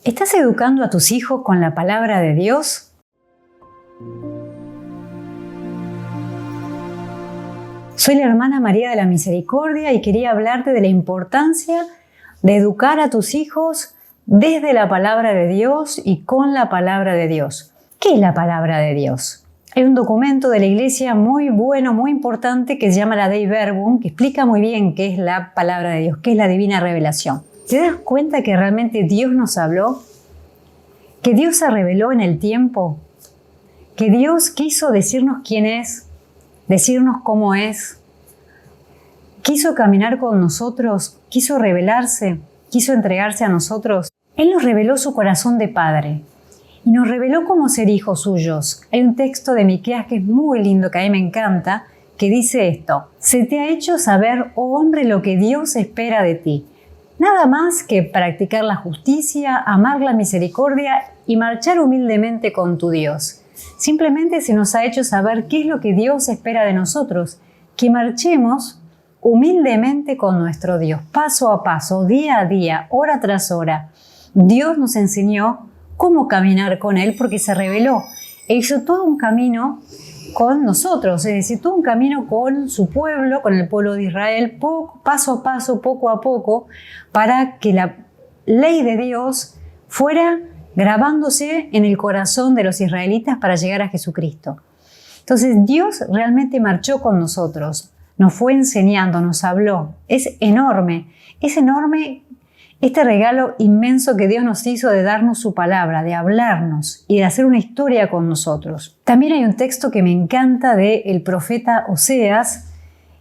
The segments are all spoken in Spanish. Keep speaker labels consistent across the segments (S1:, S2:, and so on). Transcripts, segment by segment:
S1: ¿Estás educando a tus hijos con la palabra de Dios? Soy la hermana María de la Misericordia y quería hablarte de la importancia de educar a tus hijos desde la palabra de Dios y con la palabra de Dios. ¿Qué es la palabra de Dios? Hay un documento de la Iglesia muy bueno, muy importante, que se llama la Dei Verbum, que explica muy bien qué es la palabra de Dios, qué es la divina revelación. ¿Te das cuenta que realmente Dios nos habló? ¿Que Dios se reveló en el tiempo? ¿Que Dios quiso decirnos quién es? ¿Decirnos cómo es? ¿Quiso caminar con nosotros? ¿Quiso revelarse? ¿Quiso entregarse a nosotros? Él nos reveló su corazón de Padre y nos reveló cómo ser hijos suyos. Hay un texto de Miqueas que es muy lindo, que a mí me encanta, que dice esto: «Se te ha hecho saber, oh hombre, lo que Dios espera de ti. Nada más que practicar la justicia, amar la misericordia y marchar humildemente con tu Dios». Simplemente se nos ha hecho saber qué es lo que Dios espera de nosotros, que marchemos humildemente con nuestro Dios, paso a paso, día a día, hora tras hora. Dios nos enseñó cómo caminar con Él porque se reveló e hizo todo un camino con nosotros, es decir, todo un camino con su pueblo, con el pueblo de Israel, paso a paso, poco a poco, para que la ley de Dios fuera grabándose en el corazón de los israelitas para llegar a Jesucristo. Entonces Dios realmente marchó con nosotros, nos fue enseñando, nos habló. Es enorme este regalo inmenso que Dios nos hizo de darnos su palabra, de hablarnos y de hacer una historia con nosotros. También hay un texto que me encanta del profeta Oseas,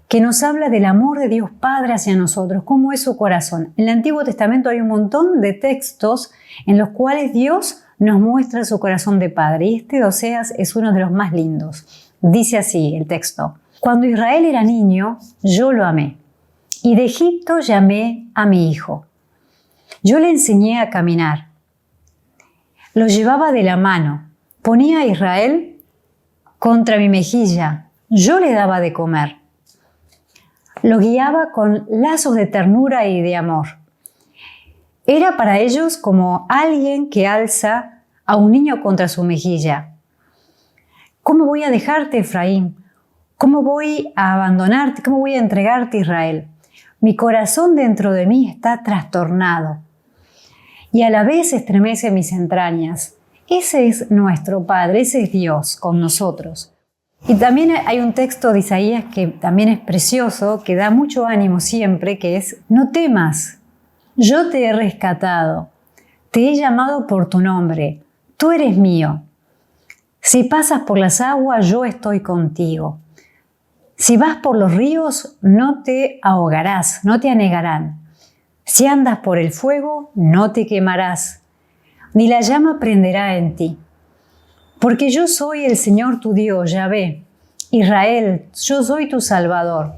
S1: que nos habla del amor de Dios Padre hacia nosotros, cómo es su corazón. En el Antiguo Testamento hay un montón de textos en los cuales Dios nos muestra su corazón de Padre, y este de Oseas es uno de los más lindos. Dice así el texto: «Cuando Israel era niño, yo lo amé, y de Egipto llamé a mi hijo. Yo le enseñé a caminar, lo llevaba de la mano, ponía a Israel contra mi mejilla, yo le daba de comer. Lo guiaba con lazos de ternura y de amor. Era para ellos como alguien que alza a un niño contra su mejilla. ¿Cómo voy a dejarte, Efraín? ¿Cómo voy a abandonarte? ¿Cómo voy a entregarte, Israel? Mi corazón dentro de mí está trastornado y a la vez estremece mis entrañas». Ese es nuestro Padre, ese es Dios con nosotros. Y también hay un texto de Isaías que también es precioso, que da mucho ánimo siempre, que es: «No temas, yo te he rescatado, te he llamado por tu nombre, tú eres mío. Si pasas por las aguas, yo estoy contigo. Si vas por los ríos, no te ahogarás, no te anegarán. Si andas por el fuego, no te quemarás, ni la llama prenderá en ti. Porque yo soy el Señor tu Dios, Yahvé, Israel, yo soy tu Salvador.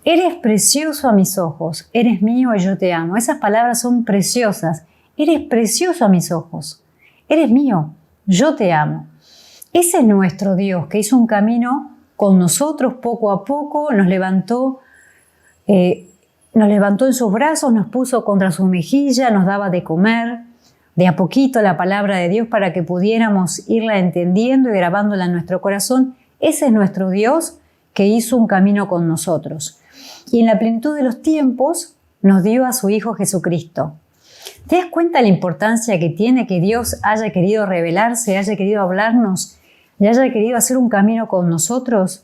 S1: Eres precioso a mis ojos, eres mío y yo te amo». Esas palabras son preciosas. Eres precioso a mis ojos, eres mío, yo te amo. Ese es nuestro Dios, que hizo un camino con nosotros poco a poco, nos levantó en sus brazos, nos puso contra su mejilla, nos daba de comer, de a poquito la palabra de Dios para que pudiéramos irla entendiendo y grabándola en nuestro corazón. Ese es nuestro Dios que hizo un camino con nosotros. Y en la plenitud de los tiempos nos dio a su Hijo Jesucristo. ¿Te das cuenta la importancia que tiene que Dios haya querido revelarse, haya querido hablarnos y haya querido hacer un camino con nosotros?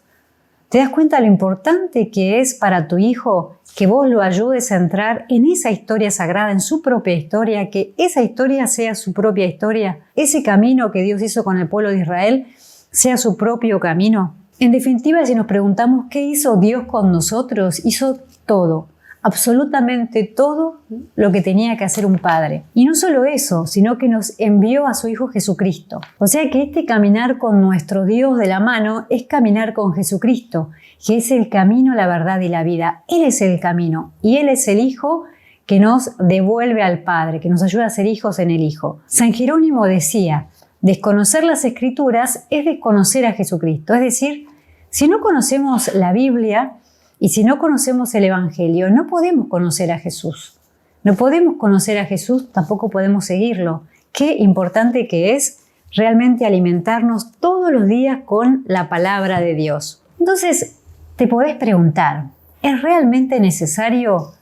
S1: ¿Te das cuenta lo importante que es para tu hijo que vos lo ayudes a entrar en esa historia sagrada, en su propia historia, que esa historia sea su propia historia, ese camino que Dios hizo con el pueblo de Israel sea su propio camino? En definitiva, si nos preguntamos qué hizo Dios con nosotros, hizo todo, absolutamente todo lo que tenía que hacer un padre. Y no solo eso, sino que nos envió a su Hijo Jesucristo. O sea que este caminar con nuestro Dios de la mano es caminar con Jesucristo, que es el camino, la verdad y la vida. Él es el camino y Él es el Hijo que nos devuelve al Padre, que nos ayuda a ser hijos en el Hijo. San Jerónimo decía: desconocer las Escrituras es desconocer a Jesucristo. Es decir, si no conocemos la Biblia y si no conocemos el Evangelio, no podemos conocer a Jesús. No podemos conocer a Jesús, tampoco podemos seguirlo. Qué importante que es realmente alimentarnos todos los días con la palabra de Dios. Entonces, te podés preguntar, ¿es realmente necesario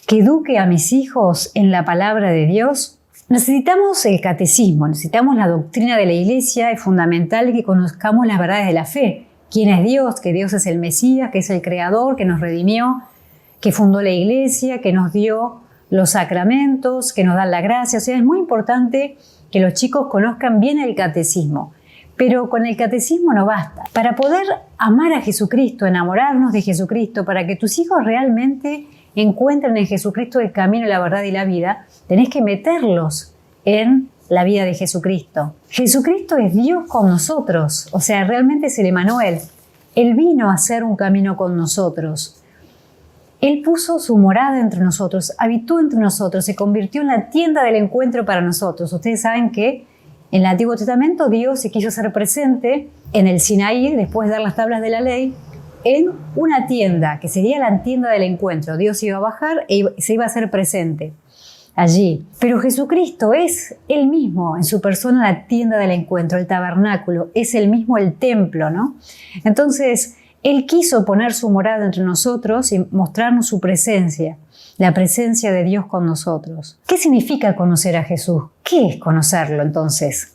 S1: que eduque a mis hijos en la palabra de Dios? Necesitamos el catecismo, necesitamos la doctrina de la Iglesia. Es fundamental que conozcamos las verdades de la fe. ¿Quién es Dios? Que Dios es el Mesías, que es el Creador, que nos redimió, que fundó la Iglesia, que nos dio los sacramentos, que nos dan la gracia. O sea, es muy importante que los chicos conozcan bien el catecismo. Pero con el catecismo no basta. Para poder amar a Jesucristo, enamorarnos de Jesucristo, para que tus hijos realmente encuentren en Jesucristo el camino, la verdad y la vida, tenés que meterlos en la vida de Jesucristo. Jesucristo es Dios con nosotros, o sea, realmente es el Emanuel. Él vino a hacer un camino con nosotros. Él puso su morada entre nosotros, habitó entre nosotros, se convirtió en la tienda del encuentro para nosotros. Ustedes saben que en el Antiguo Testamento Dios se quiso hacer presente en el Sinaí, después de dar las tablas de la ley, en una tienda, que sería la tienda del encuentro. Dios iba a bajar y se iba a hacer presente allí. Pero Jesucristo es Él mismo, en su persona, la tienda del encuentro, el tabernáculo, es Él mismo el templo, ¿no? Entonces, Él quiso poner su morada entre nosotros y mostrarnos su presencia, la presencia de Dios con nosotros. ¿Qué significa conocer a Jesús? ¿Qué es conocerlo entonces?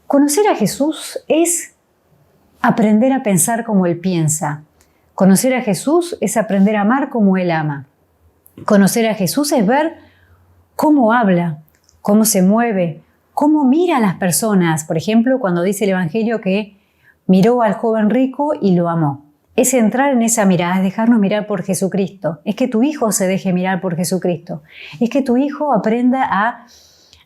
S1: Conocer a Jesús es aprender a pensar como Él piensa. Conocer a Jesús es aprender a amar como Él ama. Conocer a Jesús es ver cómo habla, cómo se mueve, cómo mira a las personas. Por ejemplo, cuando dice el Evangelio que miró al joven rico y lo amó. Es entrar en esa mirada, es dejarnos mirar por Jesucristo. Es que tu hijo se deje mirar por Jesucristo. Es que tu hijo aprenda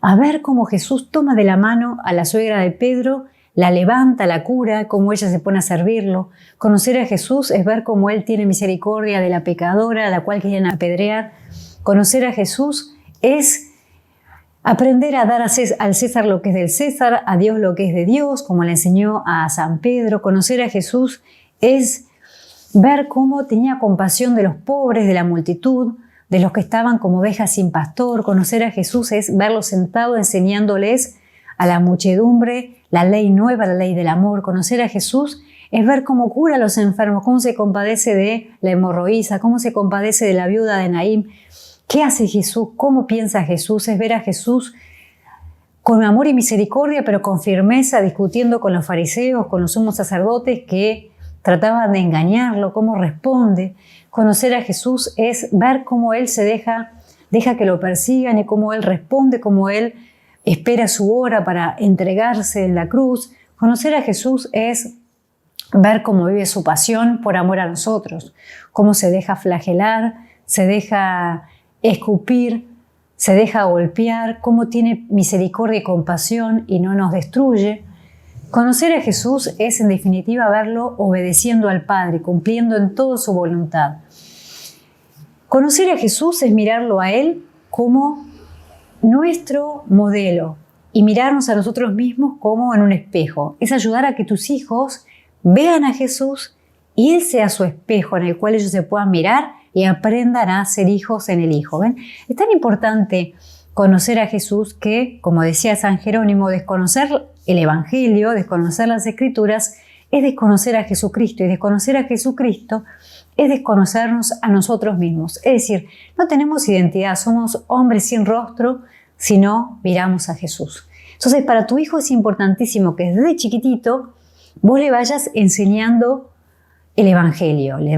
S1: a ver cómo Jesús toma de la mano a la suegra de Pedro, la levanta, la cura, cómo ella se pone a servirlo. Conocer a Jesús es ver cómo Él tiene misericordia de la pecadora a la cual quieren apedrear. Conocer a Jesús es aprender a dar al César lo que es del César, a Dios lo que es de Dios, como le enseñó a San Pedro. Conocer a Jesús es ver cómo tenía compasión de los pobres, de la multitud, de los que estaban como ovejas sin pastor. Conocer a Jesús es verlo sentado enseñándoles a la muchedumbre la ley nueva, la ley del amor. Conocer a Jesús es ver cómo cura a los enfermos, cómo se compadece de la hemorroísa, cómo se compadece de la viuda de Naín. ¿Qué hace Jesús? ¿Cómo piensa Jesús? Es ver a Jesús con amor y misericordia, pero con firmeza, discutiendo con los fariseos, con los sumos sacerdotes que trataban de engañarlo, cómo responde. Conocer a Jesús es ver cómo Él se deja que lo persigan y cómo Él responde, cómo Él espera su hora para entregarse en la cruz. Conocer a Jesús es ver cómo vive su pasión por amor a nosotros, cómo se deja flagelar, se deja escupir, se deja golpear, cómo tiene misericordia y compasión y no nos destruye. Conocer a Jesús es, en definitiva, verlo obedeciendo al Padre, cumpliendo en todo su voluntad. Conocer a Jesús es mirarlo a Él como nuestro modelo y mirarnos a nosotros mismos como en un espejo. Es ayudar a que tus hijos vean a Jesús y Él sea su espejo en el cual ellos se puedan mirar y aprendan a ser hijos en el Hijo. ¿Ven? Es tan importante conocer a Jesús que, como decía San Jerónimo, desconocer el Evangelio, desconocer las Escrituras, es desconocer a Jesucristo. Y desconocer a Jesucristo es desconocernos a nosotros mismos. Es decir, no tenemos identidad, somos hombres sin rostro si no miramos a Jesús. Entonces, para tu hijo es importantísimo que desde chiquitito vos le vayas enseñando el Evangelio, le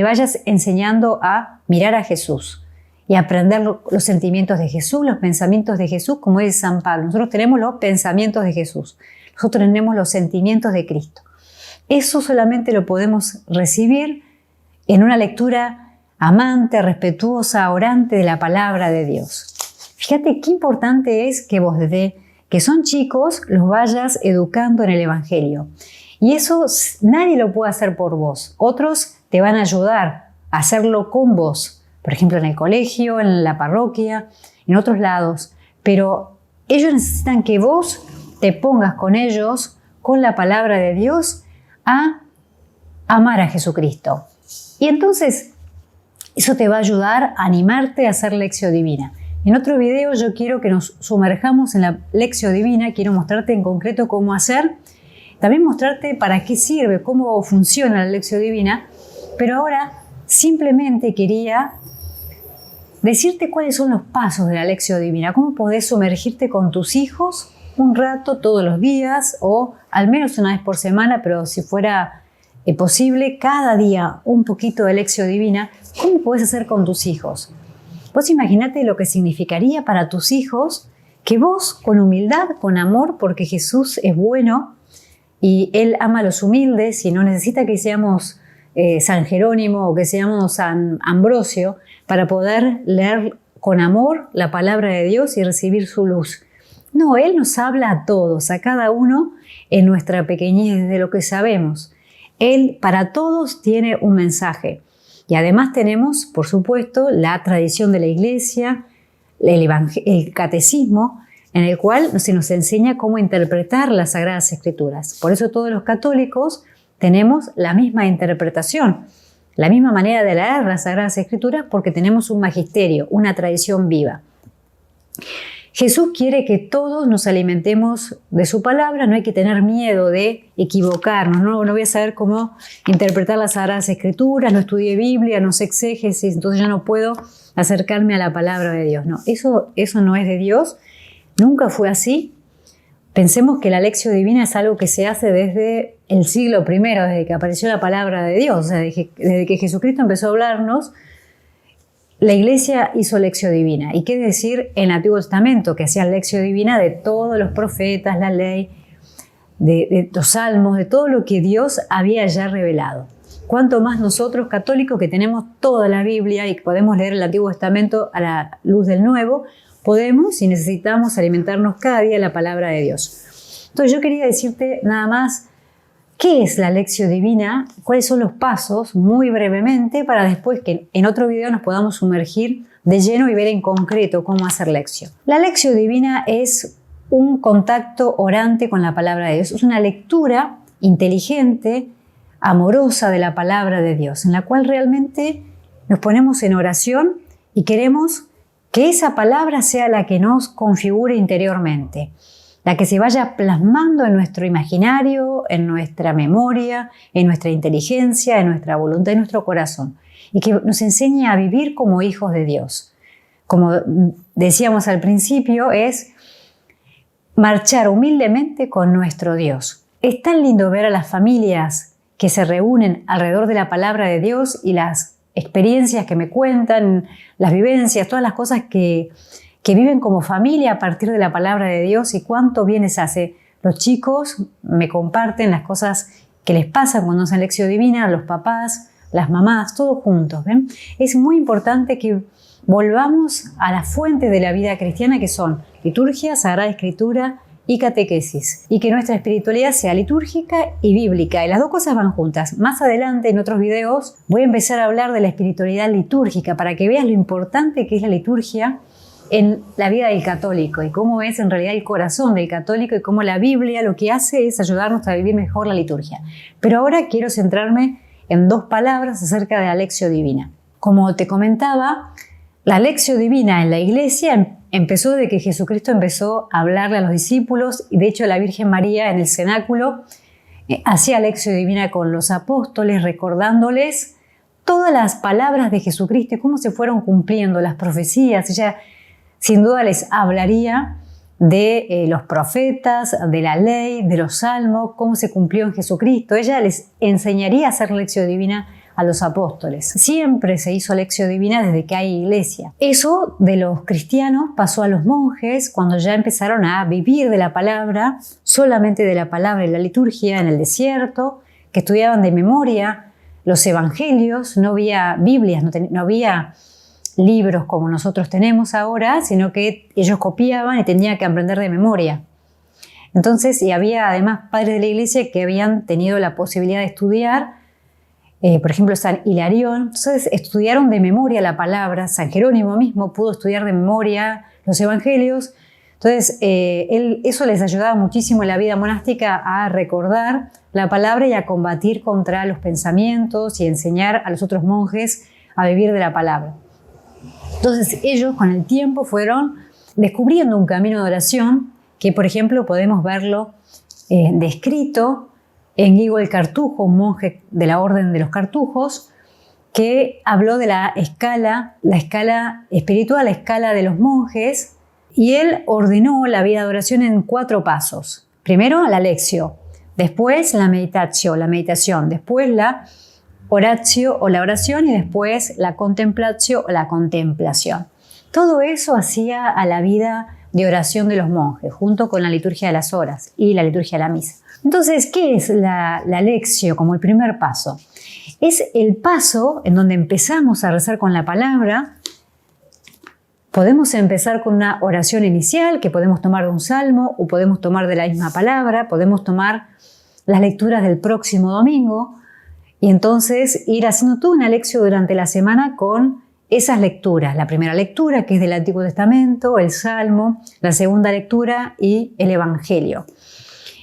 S1: vayas enseñando a mirar a Jesús y a aprender los sentimientos de Jesús, los pensamientos de Jesús, como dice San Pablo. Nosotros tenemos los pensamientos de Jesús, nosotros tenemos los sentimientos de Cristo. Eso solamente lo podemos recibir en una lectura amante, respetuosa, orante de la palabra de Dios. Fíjate qué importante es que vos desde que son chicos los vayas educando en el Evangelio. Y eso nadie lo puede hacer por vos. Otros te van a ayudar a hacerlo con vos. Por ejemplo, en el colegio, en la parroquia, en otros lados. Pero ellos necesitan que vos te pongas con ellos, con la palabra de Dios, a amar a Jesucristo. Y entonces, Eso te va a ayudar a animarte a hacer Lectio Divina. En otro video yo quiero que nos sumerjamos en la Lectio Divina, quiero mostrarte en concreto cómo hacer, también mostrarte para qué sirve, cómo funciona la Lectio Divina, pero ahora simplemente quería decirte cuáles son los pasos de la Lectio Divina, cómo podés sumergirte con tus hijos un rato todos los días o al menos una vez por semana, pero si fuera posible, cada día un poquito de Lectio Divina. ¿Cómo podés hacer con tus hijos? Vos imaginate lo que significaría para tus hijos que vos, con humildad, con amor, porque Jesús es bueno y Él ama a los humildes y no necesita que seamos San Jerónimo o que seamos San Ambrosio para poder leer con amor la palabra de Dios y recibir su luz. No, Él nos habla a todos, a cada uno en nuestra pequeñez de lo que sabemos. Él para todos tiene un mensaje. Y además tenemos, por supuesto, la tradición de la Iglesia, el catecismo, en el cual se nos enseña cómo interpretar las Sagradas Escrituras. Por eso todos los católicos tenemos la misma interpretación, la misma manera de leer las Sagradas Escrituras, porque tenemos un magisterio, una tradición viva. Jesús quiere que todos nos alimentemos de su palabra, no hay que tener miedo de equivocarnos, no voy a saber cómo interpretar las Sagradas Escrituras, no estudié Biblia, no sé exégesis, entonces ya no puedo acercarme a la palabra de Dios. No, eso no es de Dios, nunca fue así. Pensemos que la Lectio Divina es algo que se hace desde el siglo I, desde que apareció la palabra de Dios, o sea, desde que Jesucristo empezó a hablarnos. La Iglesia hizo Lectio Divina. ¿Y qué decir en el Antiguo Testamento? Que hacían Lectio Divina de todos los profetas, la ley, de los salmos, de todo lo que Dios había ya revelado. Cuanto más nosotros católicos que tenemos toda la Biblia y que podemos leer el Antiguo Testamento a la luz del Nuevo, podemos y necesitamos alimentarnos cada día de la palabra de Dios. Entonces yo quería decirte nada más ¿qué es la Lectio Divina? ¿Cuáles son los pasos? Muy brevemente, para después que en otro video nos podamos sumergir de lleno y ver en concreto cómo hacer Lectio. La Lectio Divina es un contacto orante con la palabra de Dios. Es una lectura inteligente, amorosa de la palabra de Dios, en la cual realmente nos ponemos en oración y queremos que esa palabra sea la que nos configure interiormente, la que se vaya plasmando en nuestro imaginario, en nuestra memoria, en nuestra inteligencia, en nuestra voluntad, en nuestro corazón, y que nos enseñe a vivir como hijos de Dios. Como decíamos al principio, es marchar humildemente con nuestro Dios. Es tan lindo ver a las familias que se reúnen alrededor de la palabra de Dios y las experiencias que me cuentan, las vivencias, todas las cosas que viven como familia a partir de la palabra de Dios y cuánto bien les hace. Los chicos me comparten las cosas que les pasan cuando hacen Lectio Divina, los papás, las mamás, todos juntos. ¿Ven? Es muy importante que volvamos a las fuentes de la vida cristiana, que son liturgia, Sagrada Escritura y catequesis, y que nuestra espiritualidad sea litúrgica y bíblica, y las dos cosas van juntas. Más adelante, en otros videos, voy a empezar a hablar de la espiritualidad litúrgica para que veas lo importante que es la liturgia en la vida del católico y cómo es en realidad el corazón del católico y cómo la Biblia lo que hace es ayudarnos a vivir mejor la liturgia. Pero ahora quiero centrarme en dos palabras acerca de la Lectio Divina. Como te comentaba, la Lectio Divina en la Iglesia empezó de que Jesucristo empezó a hablarle a los discípulos y de hecho la Virgen María en el cenáculo hacía Lectio Divina con los apóstoles recordándoles todas las palabras de Jesucristo y cómo se fueron cumpliendo las profecías. Ella sin duda les hablaría de los profetas, de la ley, de los salmos, cómo se cumplió en Jesucristo. Ella les enseñaría a hacer Lectio Divina a los apóstoles. Siempre se hizo Lectio Divina desde que hay iglesia. Eso de los cristianos pasó a los monjes cuando ya empezaron a vivir de la palabra, solamente de la palabra y la liturgia en el desierto, que estudiaban de memoria los evangelios, no había Biblias, no había libros como nosotros tenemos ahora, sino que ellos copiaban y tenían que aprender de memoria. Entonces, y había además padres de la iglesia que habían tenido la posibilidad de estudiar, por ejemplo, San Hilarión. Entonces, estudiaron de memoria la palabra. San Jerónimo mismo pudo estudiar de memoria los evangelios. Entonces, eso les ayudaba muchísimo en la vida monástica a recordar la palabra y a combatir contra los pensamientos y enseñar a los otros monjes a vivir de la palabra. Entonces ellos con el tiempo fueron descubriendo un camino de oración que, por ejemplo, podemos verlo descrito en Guigo el Cartujo, un monje de la Orden de los Cartujos, que habló de la escala espiritual, la escala de los monjes, y él ordenó la vida de oración en 4 pasos. Primero la lectio, después la meditación, después la oratio o la oración y después la contemplatio o la contemplación. Todo eso hacía a la vida de oración de los monjes, junto con la liturgia de las horas y la liturgia de la misa. Entonces, ¿qué es la lectio como el primer paso? Es el paso en donde empezamos a rezar con la palabra. Podemos empezar con una oración inicial que podemos tomar de un salmo o podemos tomar de la misma palabra, podemos tomar las lecturas del próximo domingo y entonces ir haciendo toda una lección durante la semana con esas lecturas. La primera lectura, que es del Antiguo Testamento, el Salmo, la segunda lectura y el Evangelio.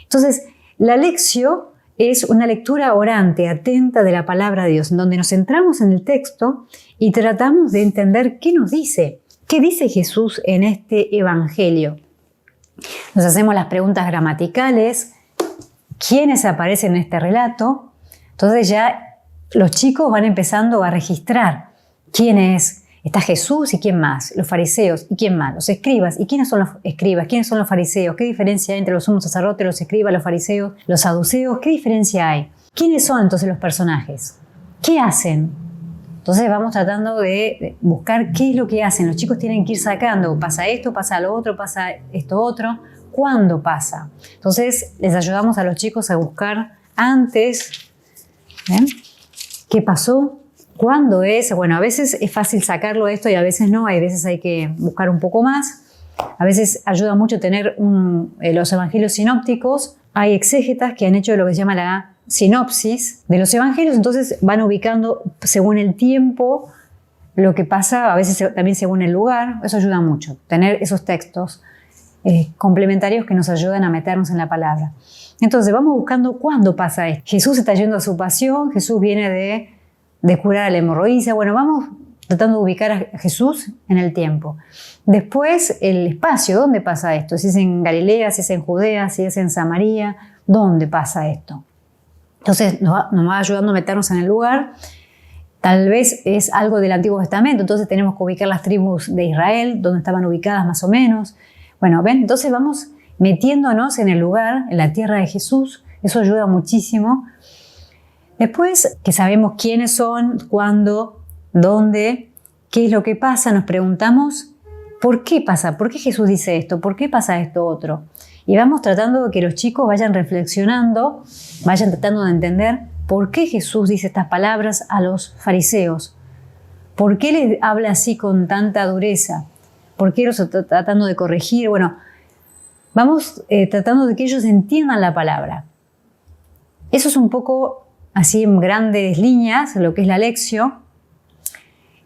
S1: Entonces, la lección es una lectura orante, atenta de la palabra de Dios, en donde nos centramos en el texto y tratamos de entender qué nos dice. ¿Qué dice Jesús en este Evangelio? Nos hacemos las preguntas gramaticales, quiénes aparecen en este relato. Entonces ya los chicos van empezando a registrar quién es. Está Jesús y quién más, los fariseos y quién más, los escribas. ¿Y quiénes son los escribas? ¿Quiénes son los fariseos? ¿Qué diferencia hay entre los sumos sacerdotes, los escribas, los fariseos, los saduceos? ¿Qué diferencia hay? ¿Quiénes son entonces los personajes? ¿Qué hacen? Entonces vamos tratando de buscar qué es lo que hacen. Los chicos tienen que ir sacando, pasa esto, pasa lo otro, pasa esto otro. ¿Cuándo pasa? Entonces les ayudamos a los chicos a buscar antes, ¿ven? ¿Qué pasó? ¿Cuándo es? Bueno, a veces es fácil sacarlo esto y a veces no. Hay veces hay que buscar un poco más. A veces ayuda mucho tener los evangelios sinópticos. Hay exégetas que han hecho lo que se llama la sinopsis de los evangelios, entonces van ubicando según el tiempo lo que pasa, a veces también según el lugar. Eso ayuda mucho, tener esos textos complementarios que nos ayudan a meternos en la palabra. Entonces vamos buscando cuándo pasa esto. Jesús está yendo a su pasión, Jesús viene de curar a la hemorroides. Bueno, vamos tratando de ubicar a Jesús en el tiempo. Después el espacio, ¿dónde pasa esto? Si es en Galilea, si es en Judea, si es en Samaria, ¿dónde pasa esto? Entonces nos va ayudando a meternos en el lugar. Tal vez es algo del Antiguo Testamento, entonces tenemos que ubicar las tribus de Israel, donde estaban ubicadas más o menos. Bueno, ¿ven? Entonces vamos metiéndonos en el lugar, en la tierra de Jesús. Eso ayuda muchísimo. Después que sabemos quiénes son, cuándo, dónde, qué es lo que pasa, nos preguntamos ¿por qué pasa? ¿Por qué Jesús dice esto? ¿Por qué pasa esto otro? Y vamos tratando de que los chicos vayan reflexionando, vayan tratando de entender por qué Jesús dice estas palabras a los fariseos. ¿Por qué les habla así con tanta dureza? ¿Por qué los está tratando de corregir? Bueno, vamos tratando de que ellos entiendan la palabra. Eso es un poco así en grandes líneas lo que es la lección.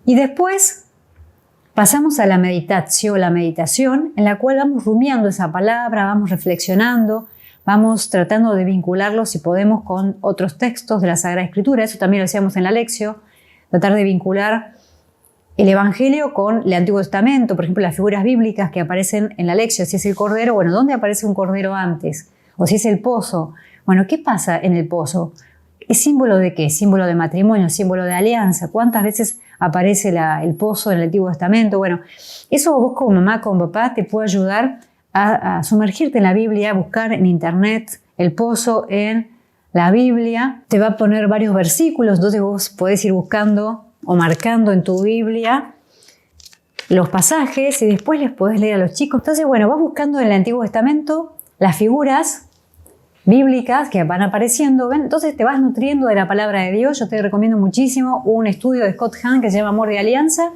S1: Y después pasamos a la meditación, en la cual vamos rumiando esa palabra, vamos reflexionando, vamos tratando de vincularlo, si podemos, con otros textos de la Sagrada Escritura. Eso también lo hacíamos en la lección, tratar de vincular el Evangelio con el Antiguo Testamento, por ejemplo, las figuras bíblicas que aparecen en la lección. Si es el cordero, bueno, ¿dónde aparece un cordero antes? O si es el pozo, bueno, ¿qué pasa en el pozo? ¿Es símbolo de qué? Símbolo de matrimonio, símbolo de alianza. ¿Cuántas veces aparece el pozo en el Antiguo Testamento? Bueno, eso vos como mamá, como papá, te puede ayudar a sumergirte en la Biblia, a buscar en internet el pozo en la Biblia. Te va a poner varios versículos, entonces vos podés ir buscando o marcando en tu Biblia los pasajes y después les podés leer a los chicos. Entonces, bueno, vas buscando en el Antiguo Testamento las figuras bíblicas que van apareciendo, ¿ven? Entonces te vas nutriendo de la palabra de Dios. Yo te recomiendo muchísimo un estudio de Scott Hahn que se llama Amor de Alianza,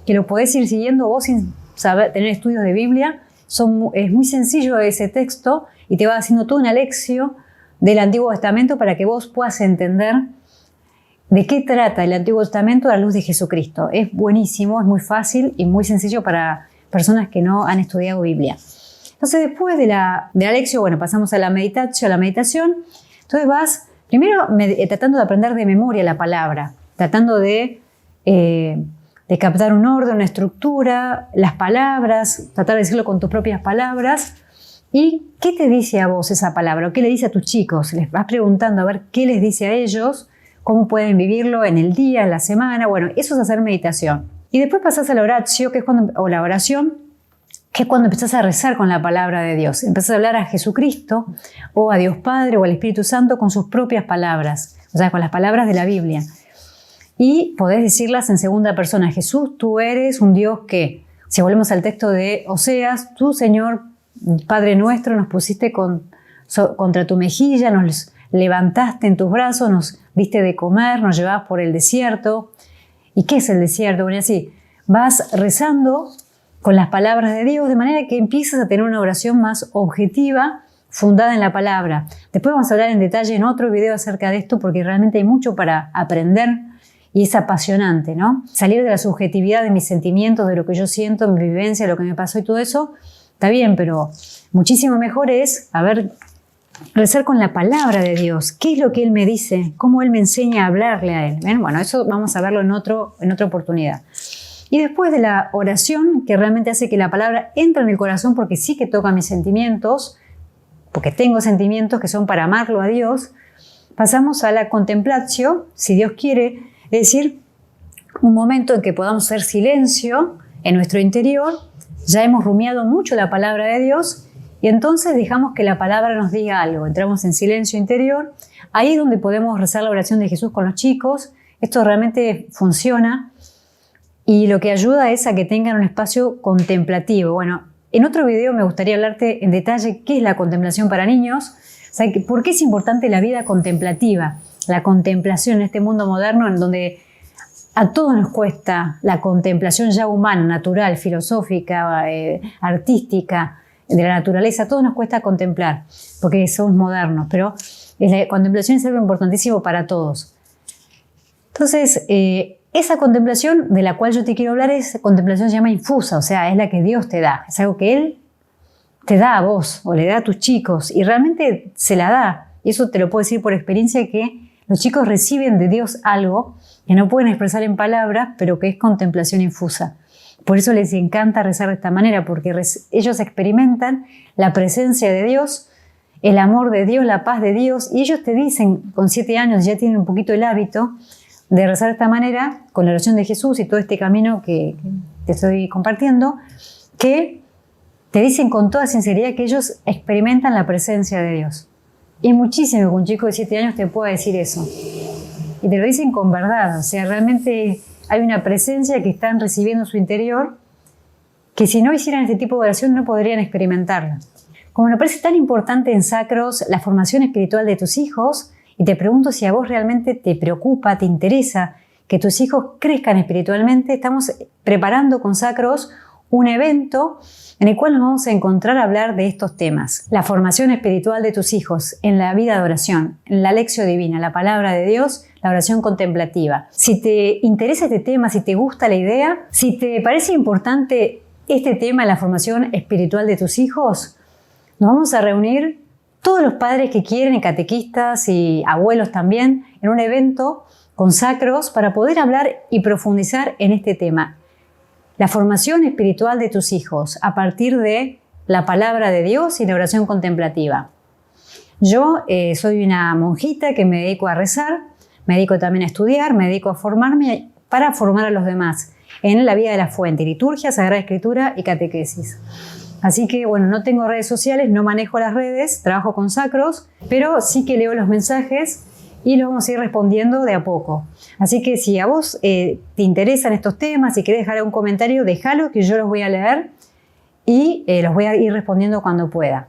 S1: que lo podés ir siguiendo vos sin saber, tener estudios de Biblia. Es muy sencillo ese texto y te va haciendo toda una lección del Antiguo Testamento para que vos puedas entender de qué trata el Antiguo Testamento a la luz de Jesucristo. Es buenísimo, es muy fácil y muy sencillo para personas que no han estudiado Biblia. Entonces, después de la lección, bueno, pasamos a la meditación. Entonces vas primero tratando de aprender de memoria la palabra, tratando de de captar un orden, una estructura, las palabras, tratar de decirlo con tus propias palabras. ¿Y qué te dice a vos esa palabra? ¿O qué le dice a tus chicos? Les vas preguntando a ver qué les dice a ellos, cómo pueden vivirlo en el día, en la semana. Bueno, eso es hacer meditación. Y después pasás a la oratio, o la oración, que es cuando empezás a rezar con la palabra de Dios. Empezás a hablar a Jesucristo, o a Dios Padre, o al Espíritu Santo con sus propias palabras, o sea, con las palabras de la Biblia. Y podés decirlas en segunda persona. Jesús, tú eres un Dios que, si volvemos al texto de Oseas, tú, Señor, Padre nuestro, nos pusiste contra tu mejilla, nos levantaste en tus brazos, nos diste de comer, nos llevabas por el desierto. ¿Y qué es el desierto? Bueno, así, vas rezando con las palabras de Dios, de manera que empiezas a tener una oración más objetiva, fundada en la palabra. Después vamos a hablar en detalle en otro video acerca de esto, porque realmente hay mucho para aprender y es apasionante, ¿no? Salir de la subjetividad de mis sentimientos, de lo que yo siento, mi vivencia, lo que me pasó y todo eso, está bien, pero muchísimo mejor es, rezar con la palabra de Dios. ¿Qué es lo que Él me dice? ¿Cómo Él me enseña a hablarle a Él? ¿Ven? Bueno, eso vamos a verlo en otra oportunidad. Y después de la oración, que realmente hace que la palabra entre en el corazón, porque sí que toca mis sentimientos, porque tengo sentimientos que son para amarlo a Dios, pasamos a la contemplatio, si Dios quiere, es decir, un momento en que podamos hacer silencio en nuestro interior. Ya hemos rumiado mucho la palabra de Dios y entonces dejamos que la palabra nos diga algo. Entramos en silencio interior. Ahí es donde podemos rezar la oración de Jesús con los chicos. Esto realmente funciona y lo que ayuda es a que tengan un espacio contemplativo. Bueno, en otro video me gustaría hablarte en detalle qué es la contemplación para niños. O sea, ¿por qué es importante la vida contemplativa? La contemplación en este mundo moderno en donde a todos nos cuesta la contemplación ya humana, natural, filosófica, artística, de la naturaleza. A todos nos cuesta contemplar, porque somos modernos, pero la contemplación es algo importantísimo para todos. Entonces, esa contemplación de la cual yo te quiero hablar es contemplación se llama infusa, o sea, es la que Dios te da. Es algo que Él te da a vos o le da a tus chicos y realmente se la da. Y eso te lo puedo decir por experiencia que los chicos reciben de Dios algo que no pueden expresar en palabras, pero que es contemplación infusa. Por eso les encanta rezar de esta manera, porque ellos experimentan la presencia de Dios, el amor de Dios, la paz de Dios, y ellos te dicen, con 7 años ya tienen un poquito el hábito de rezar de esta manera, con la oración de Jesús y todo este camino que te estoy compartiendo, que te dicen con toda sinceridad que ellos experimentan la presencia de Dios. Y muchísimo que un chico de 7 años te pueda decir eso. Y te lo dicen con verdad, o sea, realmente hay una presencia que están recibiendo en su interior que si no hicieran este tipo de oración no podrían experimentarla. Como me parece tan importante en Sacros la formación espiritual de tus hijos, y te pregunto si a vos realmente te preocupa, te interesa que tus hijos crezcan espiritualmente, estamos preparando con Sacros un evento en el cual nos vamos a encontrar a hablar de estos temas. La formación espiritual de tus hijos en la vida de oración, en la lección divina, la palabra de Dios, la oración contemplativa. Si te interesa este tema, si te gusta la idea, si te parece importante este tema, la formación espiritual de tus hijos, nos vamos a reunir todos los padres que quieren, y catequistas y abuelos también, en un evento con Sacros para poder hablar y profundizar en este tema. La formación espiritual de tus hijos a partir de la palabra de Dios y la oración contemplativa. Yo soy una monjita que me dedico a rezar, me dedico también a estudiar, me dedico a formarme para formar a los demás en la vida de la fuente, liturgia, Sagrada Escritura y catequesis. Así que, bueno, no tengo redes sociales, no manejo las redes, trabajo con Sacros, pero sí que leo los mensajes y los vamos a ir respondiendo de a poco. Así que si a vos te interesan estos temas, si querés dejar algún comentario, déjalo que yo los voy a leer y los voy a ir respondiendo cuando pueda.